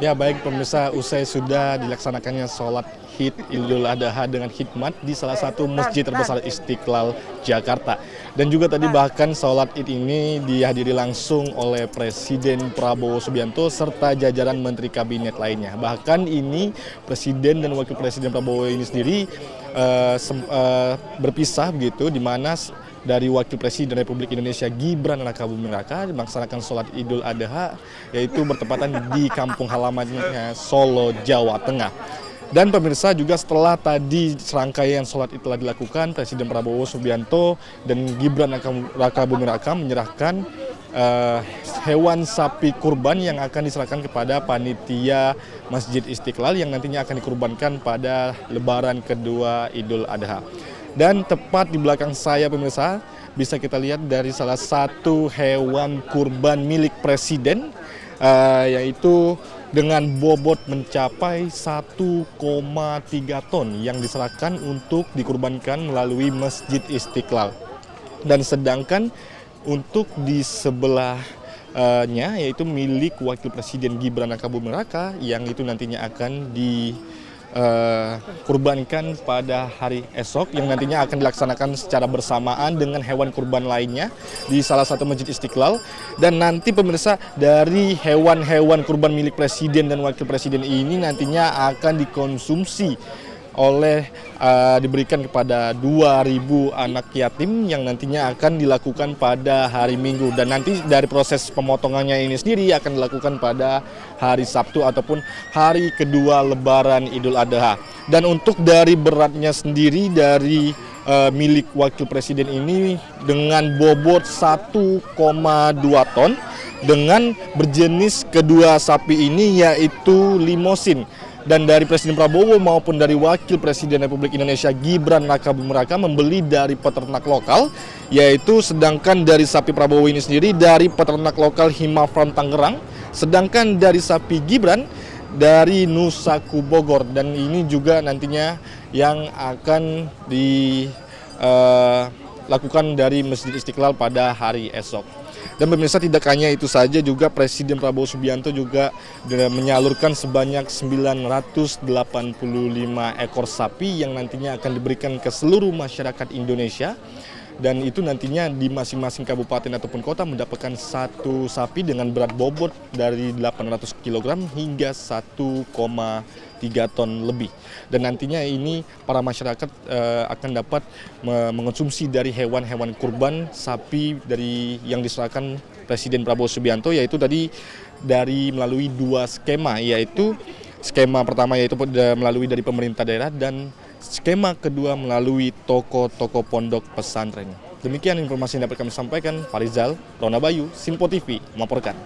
Ya baik pemirsa, usai sudah dilaksanakannya sholat Id Idul Adha dengan hikmat di salah satu masjid terbesar Istiqlal, Jakarta. Dan juga tadi bahkan sholat Id ini dihadiri langsung oleh Presiden Prabowo Subianto serta jajaran Menteri Kabinet lainnya. Bahkan ini Presiden dan Wakil Presiden Prabowo ini sendiri berpisah begitu, di mana dari Wakil Presiden Republik Indonesia Gibran Rakabuming Raka melaksanakan sholat Idul Adha, yaitu bertepatan di kampung halamannya Solo, Jawa Tengah. Dan pemirsa, juga setelah tadi serangkaian sholat itu telah dilakukan, Presiden Prabowo Subianto dan Gibran Rakabuming Raka menyerahkan hewan sapi kurban yang akan diserahkan kepada panitia Masjid Istiqlal yang nantinya akan dikurbankan pada Lebaran kedua Idul Adha. Dan tepat di belakang saya pemirsa, bisa kita lihat dari salah satu hewan kurban milik Presiden, yaitu dengan bobot mencapai 1,3 ton yang diserahkan untuk dikurbankan melalui Masjid Istiqlal. Dan sedangkan untuk di sebelahnya yaitu milik Wakil Presiden Gibran Rakabuming Raka yang itu nantinya akan kurbankan pada hari esok, yang nantinya akan dilaksanakan secara bersamaan dengan hewan kurban lainnya di salah satu Masjid Istiqlal. Dan nanti pemirsa, dari hewan-hewan kurban milik Presiden dan Wakil Presiden ini nantinya akan dikonsumsi diberikan kepada 2.000 anak yatim yang nantinya akan dilakukan pada hari Minggu, dan nanti dari proses pemotongannya ini sendiri akan dilakukan pada hari Sabtu ataupun hari kedua Lebaran Idul Adha. Dan untuk dari beratnya sendiri dari milik Wakil Presiden ini dengan bobot 1,2 ton dengan berjenis kedua sapi ini yaitu limosin. Dan dari Presiden Prabowo maupun dari Wakil Presiden Republik Indonesia Gibran Rakabuming Raka membeli dari peternak lokal, yaitu sedangkan dari sapi Prabowo ini sendiri dari peternak lokal Himafran Tangerang, sedangkan dari sapi Gibran dari Nusaku Bogor. Dan ini juga nantinya yang akan dilakukan dari Masjid Istiqlal pada hari esok. Dan pemirsa, tidak hanya itu saja, juga Presiden Prabowo Subianto juga menyalurkan sebanyak 985 ekor sapi yang nantinya akan diberikan ke seluruh masyarakat Indonesia. Dan itu nantinya di masing-masing kabupaten ataupun kota mendapatkan satu sapi dengan berat bobot dari 800 kg hingga 1,3 ton lebih. Dan nantinya ini para masyarakat akan dapat mengonsumsi dari hewan-hewan kurban sapi dari yang diserahkan Presiden Prabowo Subianto, yaitu tadi dari melalui dua skema, yaitu skema pertama yaitu melalui dari pemerintah daerah, dan skema kedua melalui toko-toko pondok pesantren. Demikian informasi yang dapat kami sampaikan. Farizal, Rona Bayu, Simpo TV melaporkan.